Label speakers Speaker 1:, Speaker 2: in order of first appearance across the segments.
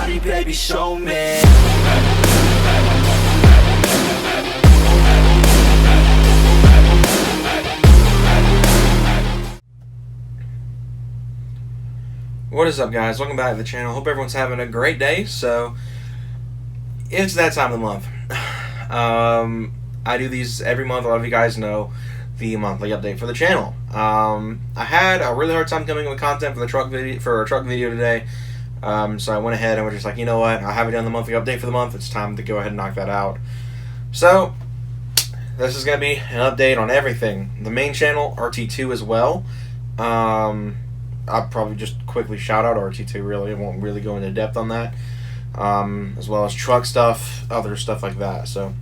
Speaker 1: body, baby, show me.
Speaker 2: What is up, guys? Welcome back to the channel. Hope everyone's having a great day. So it's that time of the month. I do these every month. A lot of you guys know the monthly update for the channel. I had a really hard time coming up with content for the truck video today. So I went ahead and was just like, you know what? I haven't done the monthly update for the month. It's time to go ahead and knock that out. So this is going to be an update on everything. The main channel, RT2 as well. I'll probably just quickly shout out RT2, really. I won't really go into depth on that. As well as truck stuff, other stuff like that. So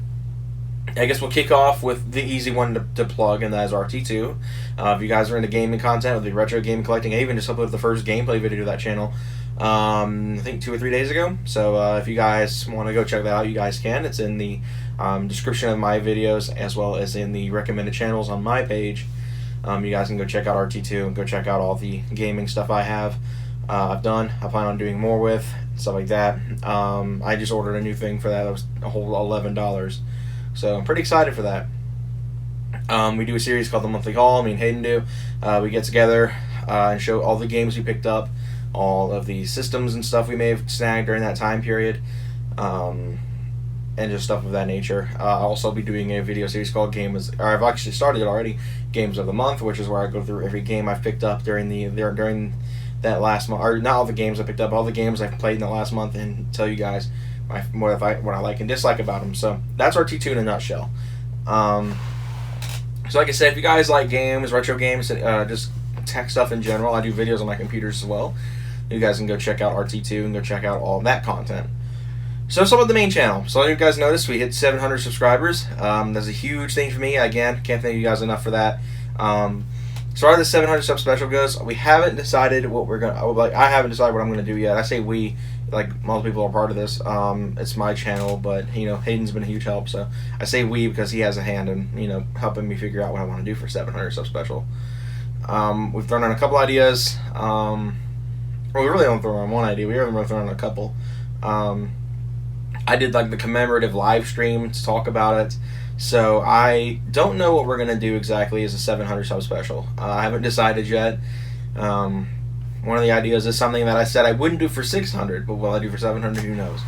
Speaker 2: I guess we'll kick off with the easy one to plug, and that is RT2. If you guys are into gaming content, with the retro game collecting, I even just uploaded the first gameplay video to that channel, I think 2 or 3 days ago. So if you guys want to go check that out, you guys can. It's in the description of my videos, as well as in the recommended channels on my page. You guys can go check out RT2 and go check out all the gaming stuff I've done. I plan on doing more with, stuff like that. I just ordered a new thing for that. It was a whole $11. So I'm pretty excited for that. We do a series called The Monthly Haul. Me and Hayden do. We get together and show all the games we picked up, all of the systems and stuff we may have snagged during that time period, and just stuff of that nature. I'll also be doing a video series called I've actually started it already, Games of the Month, which is where I go through every game I've picked up during that last month, or not all the games I picked up, all the games I've played in the last month, and tell you guys what I like and dislike about them. So that's RT2 in a nutshell. So like I said, if you guys like games, retro games, just tech stuff in general, I do videos on my computers as well. You guys can go check out RT2 and go check out all of that content. So some of the main channel. So you guys noticed we hit 700 subscribers. That's a huge thing for me. Again, can't thank you guys enough for that. As far as the 700 sub special goes, we haven't decided what we're gonna. I haven't decided what I'm gonna do yet. I say we, like most people are part of this. It's my channel, but Hayden's been a huge help. So I say we because he has a hand in helping me figure out what I want to do for 700 sub special. We've thrown on a couple ideas. Well, we really don't throw on one idea. We haven't really thrown on a couple. I did like the commemorative live stream to talk about it. So I don't know what we're going to do exactly as a 700 sub special. I haven't decided yet. One of the ideas is something that I said I wouldn't do for 600, but will I do for 700? Who knows?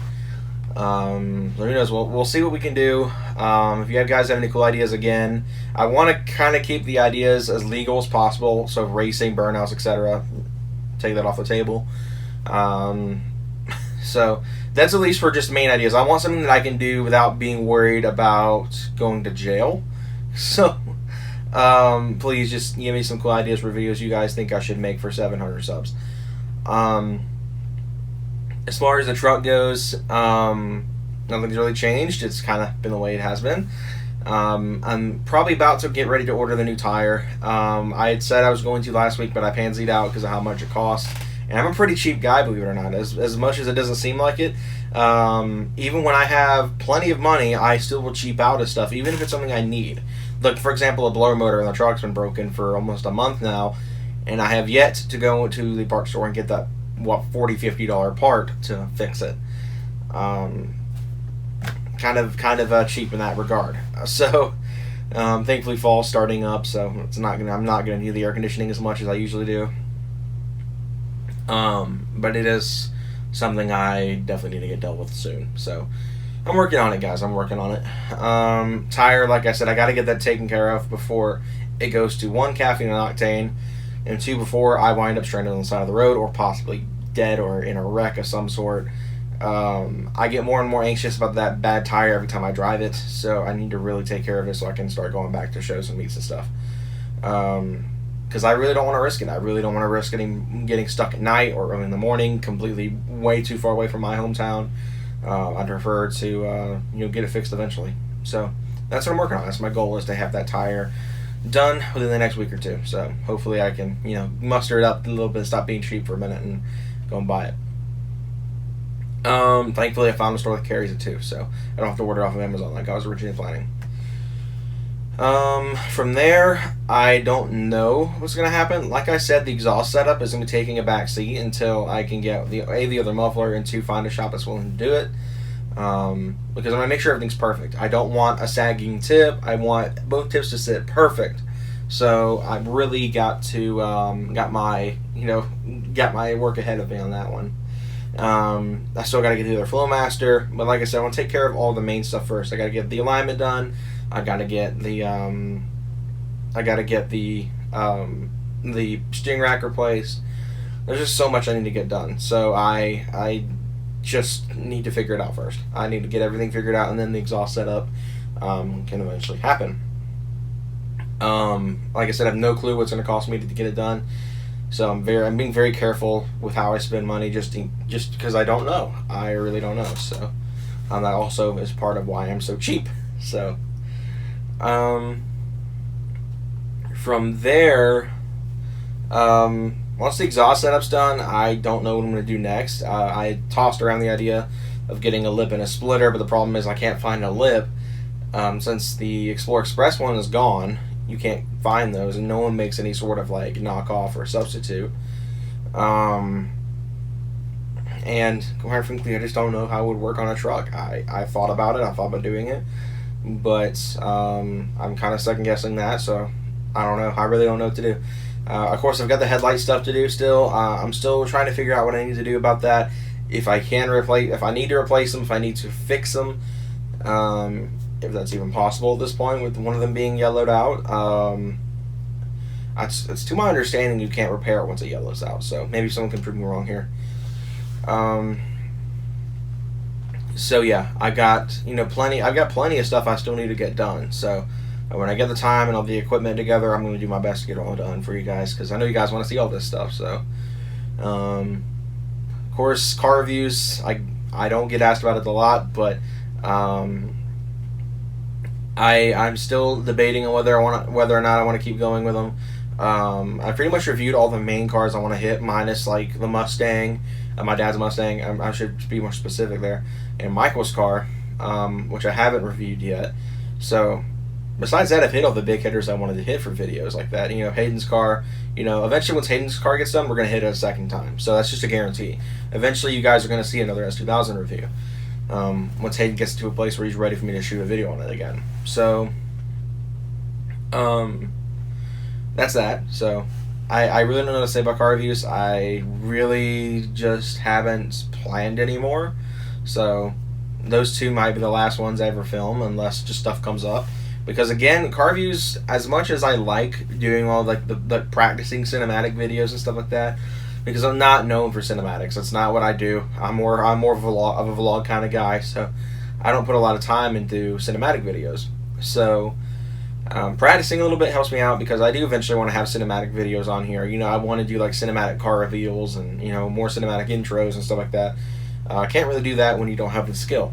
Speaker 2: Who knows? We'll see what we can do. If you guys have any cool ideas, again, I want to kind of keep the ideas as legal as possible. So racing, burnouts, etc. Take that off the table. So that's at least for just main ideas. I want something that I can do without being worried about going to jail. So please just give me some cool ideas for videos you guys think I should make for 700 subs. As far as the truck goes, nothing's really changed. It's kind of been the way it has been. I'm probably about to get ready to order the new tire. I had said I was going to last week, but I pansied out because of how much it cost. And I'm a pretty cheap guy, believe it or not. As much as it doesn't seem like it, even when I have plenty of money, I still will cheap out of stuff, even if it's something I need. Like, for example, a blower motor in the truck's been broken for almost a month now, and I have yet to go to the parts store and get that, $40, $50 part to fix it. Kind of cheap in that regard. So, thankfully, fall's starting up, so I'm not gonna need the air conditioning as much as I usually do. But it is something I definitely need to get dealt with soon. So I'm working on it, guys. I'm working on it. Tire, like I said, I got to get that taken care of before it goes to 1, caffeine and octane, and 2, before I wind up stranded on the side of the road or possibly dead or in a wreck of some sort. I get more and more anxious about that bad tire every time I drive it, so I need to really take care of it so I can start going back to shows and meets and stuff. Because I really don't want to risk it. I really don't want to risk getting stuck at night or early in the morning, completely way too far away from my hometown. I'd prefer to get it fixed eventually. So that's what I'm working on. That's my goal, is to have that tire done within the next week or two. So hopefully I can muster it up a little bit, stop being cheap for a minute, and go and buy it. Thankfully I found a store that carries it too, so I don't have to order off of Amazon like I was originally planning. From there, I don't know what's gonna happen. Like I said, the exhaust setup is gonna be taking a back seat until I can get the other muffler, and two, find a shop that's willing to do it. Because I'm gonna make sure everything's perfect. I don't want a sagging tip. I want both tips to sit perfect. So I've really got to got my work ahead of me on that one. I still got to get the other Flowmaster, but like I said, I want to take care of all the main stuff first. I got to get the alignment done. I got to get the string rack replaced. There's just so much I need to get done. So I just need to figure it out first. I need to get everything figured out, and then the exhaust setup can eventually happen. Like I said, I have no clue what's going to cost me to get it done. So I'm being very careful with how I spend money, just because I don't know. I really don't know. So that also is part of why I'm so cheap. So from there, once the exhaust setup's done, I don't know what I'm going to do next. I tossed around the idea of getting a lip and a splitter, but the problem is I can't find a lip. Since the Explorer Express one is gone, you can't find those, and no one makes any sort of like knockoff or substitute. And quite frankly, I just don't know how it would work on a truck. I thought about it, I thought about doing it, but I'm kind of second guessing that, so I don't know. I really don't know what to do. Of course, I've got the headlight stuff to do still. I'm still trying to figure out what I need to do about that. If I need to replace them, if I need to fix them. If that's even possible at this point, with one of them being yellowed out. It's to my understanding you can't repair it once it yellows out, so maybe someone can prove me wrong here. So yeah, I've got plenty of stuff I still need to get done, so when I get the time and all the equipment together, I'm going to do my best to get it all done for you guys, because I know you guys want to see all this stuff. So of course, car reviews, I don't get asked about it a lot, but I'm still debating on whether or not I want to keep going with them. I pretty much reviewed all the main cars I want to hit, minus like the Mustang, my dad's Mustang. I should be more specific there, and Michael's car, which I haven't reviewed yet. So besides that, I've hit all the big hitters I wanted to hit for videos like that. Hayden's car. Eventually once Hayden's car gets done, we're gonna hit it a second time. So that's just a guarantee. Eventually, you guys are gonna see another S2000 review. Once Hayden gets to a place where he's ready for me to shoot a video on it again. So, that's that. So, I really don't know what to say about car reviews. I really just haven't planned anymore. So, those two might be the last ones I ever film, unless just stuff comes up. Because again, car reviews, as much as I like doing all like the practicing cinematic videos and stuff like that, because I'm not known for cinematics. That's not what I do. I'm more of a vlog kind of guy, so I don't put a lot of time into cinematic videos. So practicing a little bit helps me out, because I do eventually want to have cinematic videos on here. I want to do like cinematic car reveals and more cinematic intros and stuff like that. I can't really do that when you don't have the skill.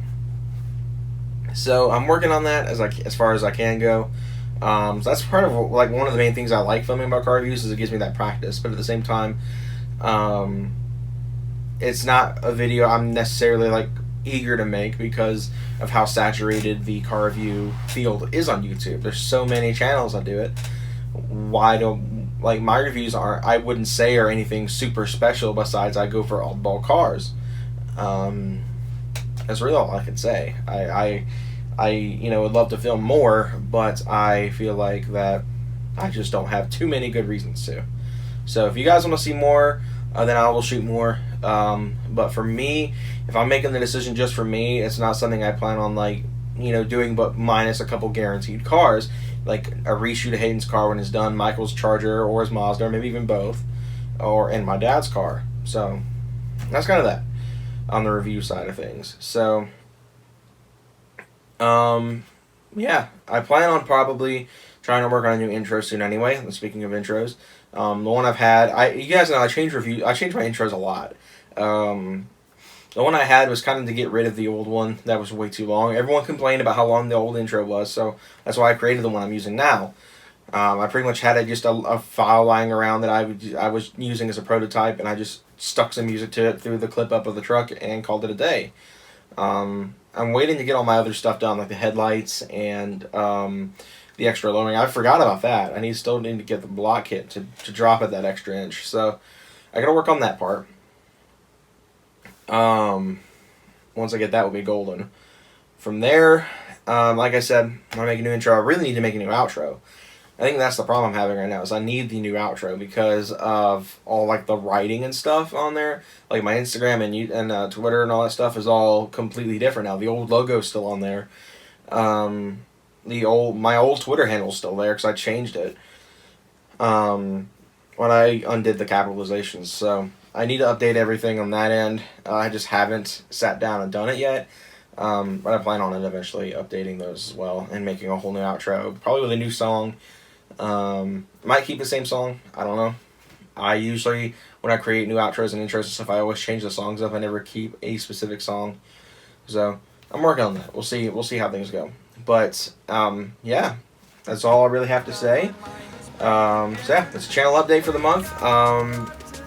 Speaker 2: So I'm working on that as far as I can go. So that's part of like one of the main things I like filming about car reviews, is it gives me that practice. But at the same time, it's not a video I'm necessarily like eager to make, because of how saturated the car review field is on YouTube. There's so many channels that do it. Why don't my reviews I wouldn't say are anything super special, besides I go for oddball cars. That's really all I can say. I would love to film more, but I feel like that I just don't have too many good reasons to. So if you guys want to see more, then I will shoot more. But for me, if I'm making the decision just for me, it's not something I plan on doing, but minus a couple guaranteed cars, like a reshoot of Hayden's car when it's done, Michael's Charger or his Mazda, or maybe even both, and my dad's car. So that's kind of that on the review side of things. So yeah, I plan on probably trying to work on a new intro soon anyway. And speaking of intros, the one I've had, you guys know I change my intros a lot. The one I had was kind of to get rid of the old one that was way too long. Everyone complained about how long the old intro was, so that's why I created the one I'm using now. I pretty much had just a file lying around that I was using as a prototype, and I just stuck some music to it, threw the clip up of the truck, and called it a day. I'm waiting to get all my other stuff done, like the headlights and the the extra lowering. I forgot about that. Still need to get the block kit to drop it that extra inch. So I got to work on that part. Once I get that, will be golden. From there, like I said, I'm going to make a new intro. I really need to make a new outro. I think that's the problem I'm having right now, is I need the new outro because of all like the writing and stuff on there. Like my Instagram and Twitter and all that stuff is all completely different now. The old logo's still on there. My old Twitter handle's still there because I changed it when I undid the capitalizations. So I need to update everything on that end. I just haven't sat down and done it yet. But I plan on it eventually updating those as well and making a whole new outro, probably with a new song. Might keep the same song. I don't know. I usually, when I create new outros and intros and stuff, I always change the songs up. I never keep a specific song. So I'm working on that. We'll see how things go. But yeah, that's all I really have to say. So yeah, it's a channel update for the month.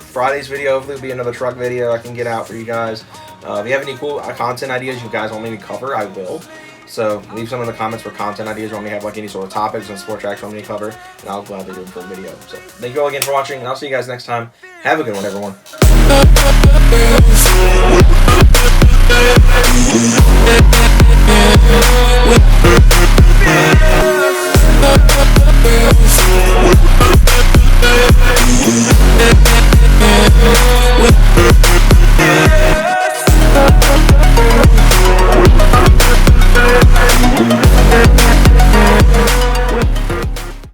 Speaker 2: Friday's video hopefully will be another truck video I can get out for you guys. If you have any cool content ideas you guys want me to cover, I will. So leave some in the comments for content ideas. You want me to have like any sort of topics and sport tracks you want me to cover, and I'll gladly do it for a video. So thank you all again for watching, and I'll see you guys next time. Have a good one, everyone.